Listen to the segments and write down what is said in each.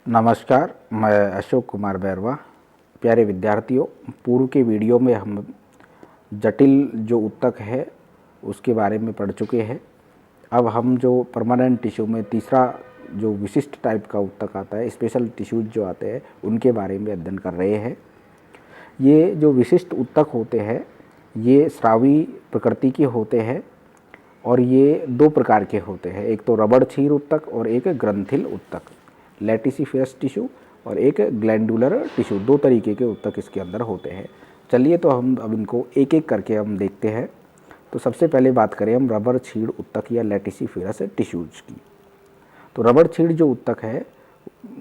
नमस्कार, मैं अशोक कुमार बैरवा। प्यारे विद्यार्थियों, पूर्व के वीडियो में हम जटिल जो ऊतक है उसके बारे में पढ़ चुके हैं। अब हम जो परमानेंट टिश्यू में तीसरा जो विशिष्ट टाइप का ऊतक आता है, स्पेशल टिश्यूज जो आते हैं, उनके बारे में अध्ययन कर रहे हैं। ये जो विशिष्ट ऊतक होते हैं ये स्रावी प्रकृति के होते हैं और ये दो प्रकार के होते हैं, एक तो रबड़ क्षीर ऊतक और एक ग्रंथिल ऊतक, लैटिसिफरस टिश्यू और एक ग्लैंडुलर टिश्यू। दो तरीके के ऊतक इसके अंदर होते हैं। चलिए तो हम अब इनको एक एक करके हम देखते हैं। तो सबसे पहले बात करें हम रबड़ क्षीर ऊतक या लैटिसिफरस टिश्यूज की। तो रबड़ क्षीर जो ऊतक है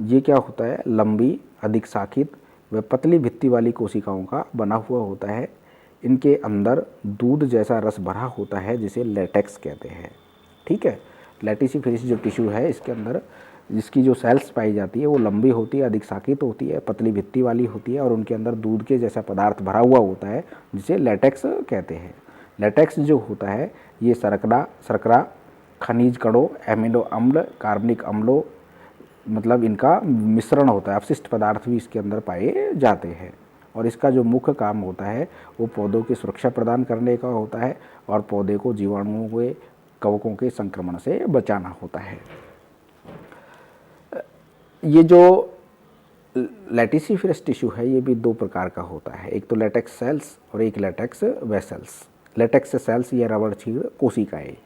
ये क्या होता है, लंबी, अधिक शाखित व पतली भित्ति वाली कोशिकाओं का बना हुआ होता है। इनके अंदर दूध जैसा रस भरा होता है जिसे लेटेक्स कहते हैं। ठीक है, लैटिसिफरस जो टिश्यू है इसके अंदर जिसकी जो सेल्स पाई जाती है वो लंबी होती है, अधिक शाखित होती है, पतली भित्ति वाली होती है और उनके अंदर दूध के जैसा पदार्थ भरा हुआ होता है जिसे लेटेक्स कहते हैं। लेटेक्स जो होता है ये शर्करा, खनिज कणों, एमिनो अम्ल, कार्बनिक अम्लों मतलब इनका मिश्रण होता है। अपशिष्ट पदार्थ भी इसके अंदर पाए जाते हैं और इसका जो मुख्य काम होता है वो पौधों की सुरक्षा प्रदान करने का होता है और पौधे को जीवाणुओं के, कवकों के संक्रमण से बचाना होता है। ये जो लैटिसिफरस टिश्यू है ये भी दो प्रकार का होता है, एक तो लेटेक्स सेल्स और एक लेटेक्स वेसल्स। लेटेक्स सेल्स या रबड़ क्षीर कोशिकाएं।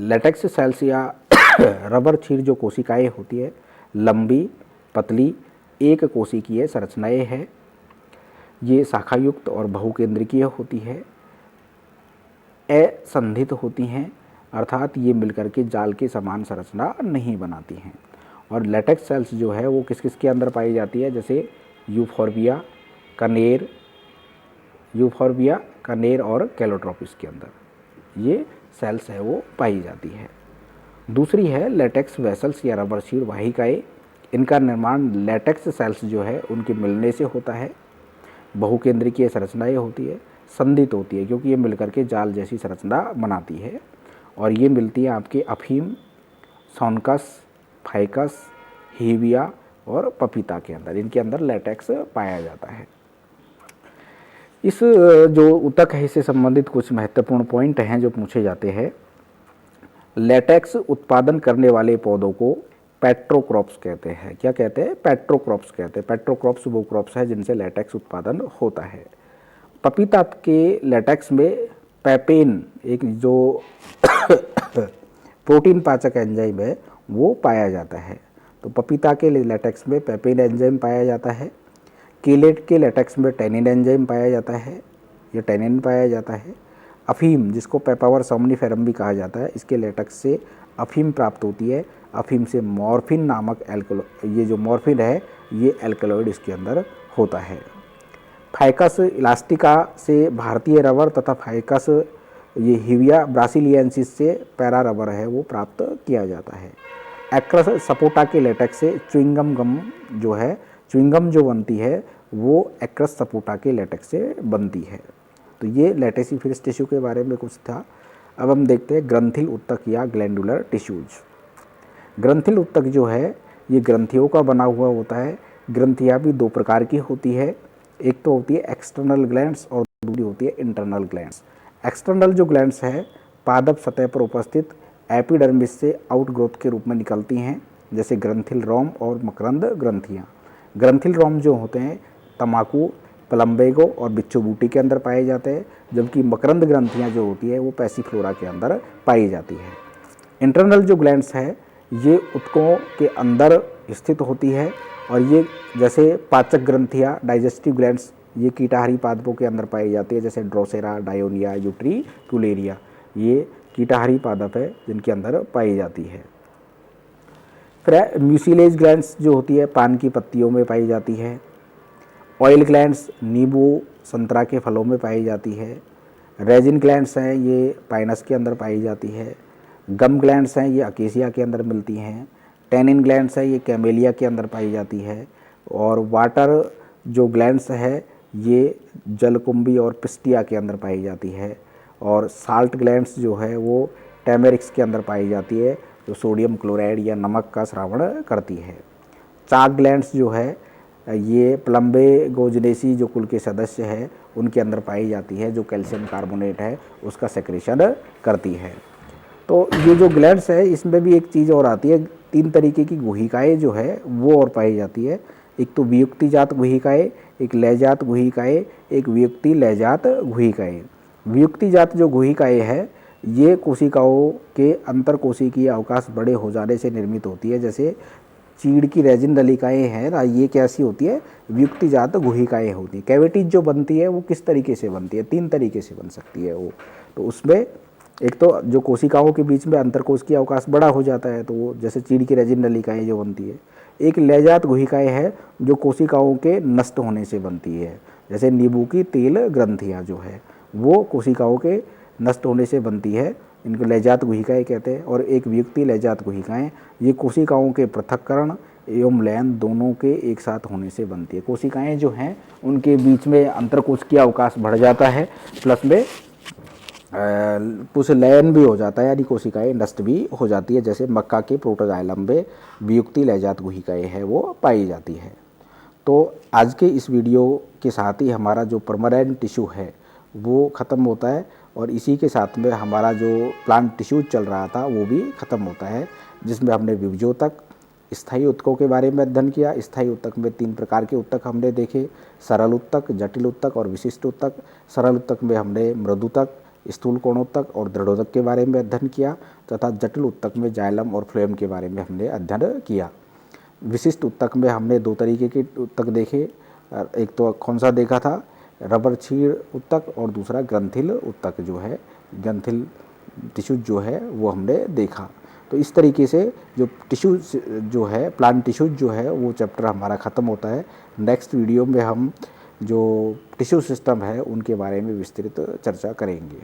लेटेक्स सेल्स या रबड़ क्षीर जो कोशिकाएं होती है लंबी, पतली, एक कोशिकीय संरचनाएं हैं। ये शाखायुक्त और बहुकेंद्रिकीय होती है, असंधित होती हैं, अर्थात ये मिलकर के जाल के समान संरचना नहीं बनाती हैं। और लेटेक्स सेल्स जो है वो किस किस के अंदर पाई जाती है, जैसे यूफोर्बिया, कनेर और कैलोट्रोपिस के अंदर ये सेल्स है वो पाई जाती है। दूसरी है लेटेक्स वेसल्स या रबड़ क्षीर वाहिकाएं। इनका निर्माण लेटेक्स सेल्स जो है उनके मिलने से होता है। बहुकेंद्रिकीय संरचनाएं होती है, संधित होती है क्योंकि ये मिलकर के जाल जैसी संरचना बनाती है और ये मिलती है आपके अफीम, सोनकस, फाइकस, हीविया और पपीता के अंदर। इनके अंदर लेटेक्स पाया जाता है। इस जो ऊतक है इससे संबंधित कुछ महत्वपूर्ण पॉइंट हैं जो पूछे जाते हैं। लेटेक्स उत्पादन करने वाले पौधों को पेट्रोक्रॉप्स कहते हैं। क्या कहते हैं? पेट्रोक्रॉप्स कहते हैं। पेट्रोक्रॉप्स वो क्रॉप्स है जिनसे लेटेक्स उत्पादन होता है। पपीता के लेटेक्स में पैपेन एक जो प्रोटीन पाचक एंजाइम है वो पाया जाता है। तो पपीता के लेटेक्स में पैपेन एंजाइम पाया जाता है। केलेट के लेटेक्स में टैनिन एंजाइम पाया जाता है, ये टैनिन पाया जाता है। अफीम जिसको पेपावर सोमनिफेरम भी कहा जाता है, इसके लेटेक्स से अफीम प्राप्त होती है। अफीम से मॉर्फिन नामक ये जो मॉर्फिन है ये एल्कलॉइड इसके अंदर होता है। फाइकस इलास्टिका से भारतीय रबर तथा फाइकस ये हिविया ब्रासिलियंसिस से पैरा रबर है वो प्राप्त किया जाता है। एक्रस सपोटा के लेटेक्स से च्युइंगम गम जो है, च्युइंगम जो बनती है वो एक्रस सपोटा के लेटेक्स से बनती है। तो ये लैटिसिफरस टिश्यू के बारे में कुछ था। अब हम देखते हैं ग्रंथिल ऊतक या ग्लैंडुलर टिश्यूज। ग्रंथिल ऊतक जो है ये ग्रंथियों का बना हुआ होता है। ग्रंथियाँ भी दो प्रकार की होती है, एक तो होती है एक्सटर्नल ग्लैंड्स और दूसरी होती है इंटरनल ग्लैंड्स। एक्सटर्नल जो ग्लैंड्स है पादप सतह पर उपस्थित एपिडर्मिस से आउटग्रोथ के रूप में निकलती हैं, जैसे ग्रंथिल रोम और मकरंद ग्रंथियाँ। ग्रंथिल रोम जो होते हैं तम्बाकू, प्लम्बेगो और बिच्छू बूटी के अंदर पाए जाते हैं, जबकि मकरंद ग्रंथियाँ जो होती है वो पैसिफ्लोरा के अंदर पाई जाती है। इंटरनल जो ग्लैंड्स है ये ऊतकों के अंदर स्थित होती है और ये जैसे पाचक ग्रंथियाँ, डाइजेस्टिव ग्लैंड्स, ये कीटाहारी पादपों के अंदर पाई जाती है, जैसे ड्रोसेरा, डायोनिया, यूट्रिकुलेरिया, ये कीटाहारी पादप है जिनके अंदर पाई जाती है। फिर म्यूसिलेज ग्लैंड्स जो होती है पान की पत्तियों में पाई जाती है। ऑयल ग्लैंड्स नींबू, संतरा के फलों में पाई जाती है। रेजिन ग्लैंड्स हैं ये पाइनस के अंदर पाई जाती है। गम ग्लैंड्स हैं ये अकेसिया के अंदर मिलती हैं। टैनिन ग्लैंड्स है ये कैमेलिया के अंदर पाई जाती है। और वाटर जो ग्लैंड्स है ये जलकुंभी और पिस्टिया के अंदर पाई जाती है। और साल्ट ग्लैंड्स जो है वो टैमेरिक्स के अंदर पाई जाती है। जो सोडियम क्लोराइड या नमक का स्रावण करती है। चाक ग्लैंड्स जो है ये प्लम्बोजेनेसी जो कुल के सदस्य है उनके अंदर पाई जाती है, जो कैल्शियम कार्बोनेट है उसका सेक्रेशन करती है। तो ये जो ग्लैंड्स है इसमें भी एक चीज़ और आती है, 3 तरीके की गुहिकाएँ जो है वो और पाई जाती है। एक तो वियुक्तिजात गुहिकाएँ, एक लयजात गुहिकाएँ, एक वियुक्ति लयजात गुहिकाएँ। वियुक्तिजात जो गुहिकाएँ है ये कोशिकाओं के अंतर कोशिकीय अवकाश बड़े हो जाने से निर्मित होती है। जैसे चीड़ की रेजिन नलिकाएँ हैं ना, ये कैसी होती है, वियुक्तिजात गुहिकाएँ होती हैं। कैविटीज जो बनती है वो किस तरीके से बनती है, 3 तरीके से बन सकती है वो। तो उसमें एक तो जो कोशिकाओं के बीच में अंतरकोशिकीय अवकाश बड़ा हो जाता है, तो वो जैसे चीड़ की रेजिन नलिकाएँ जो बनती है। एक लयजात गुहिकाएँ है जो कोशिकाओं के नष्ट होने से बनती है, जैसे नींबू की तेल ग्रंथियाँ जो है वो कोशिकाओं के नष्ट होने से बनती है, इनको लयजात गुहिकाएँ कहते हैं। और एक वियुक्ति लयजात गुहिकाएँ ये कोशिकाओं के पृथक्करण एवं लयन दोनों के एक साथ होने से बनती है। कोशिकाएं जो हैं उनके बीच में अंतरकोशिकीय अवकाश बढ़ जाता है, प्लस में कुछ लयन भी हो जाता है, यानी कोशिकाएं नष्ट भी हो जाती है। जैसे मक्का के प्रोटोजाइलम में वियुक्ति लयजात गुहिकाएँ है वो पाई जाती है। तो आज के इस वीडियो के साथ ही हमारा जो परमानेंट टिश्यू है वो ख़त्म होता है, और इसी के साथ में हमारा जो प्लांट टिश्यू चल रहा था वो भी ख़त्म होता है, जिसमें हमने विभजोतक, स्थायी उत्तकों के बारे में अध्ययन किया। स्थायी उत्तक में 3 प्रकार के उत्तक हमने देखे, सरल उत्तक, जटिल उत्तक और विशिष्ट उत्तक। सरल उत्तक में हमने मृदुतक, स्थूल कोणोत्तक और दृढ़ोत्तक के बारे में अध्ययन किया, तथा जटिल उत्तक में जाइलम और फ्लोएम के बारे में हमने अध्ययन किया। विशिष्ट उत्तक में हमने 2 तरीके के उत्तक देखे, एक तो कौन सा देखा था, रबर छीड़ उत्तक, और दूसरा ग्रंथिल उत्तक जो है, ग्रंथिल टिश्यू जो है वो हमने देखा। तो इस तरीके से जो टिश्यू जो है, प्लांट टिश्यू जो है वो चैप्टर हमारा ख़त्म होता है। नेक्स्ट वीडियो में हम जो टिश्यू सिस्टम है उनके बारे में विस्तृत चर्चा करेंगे।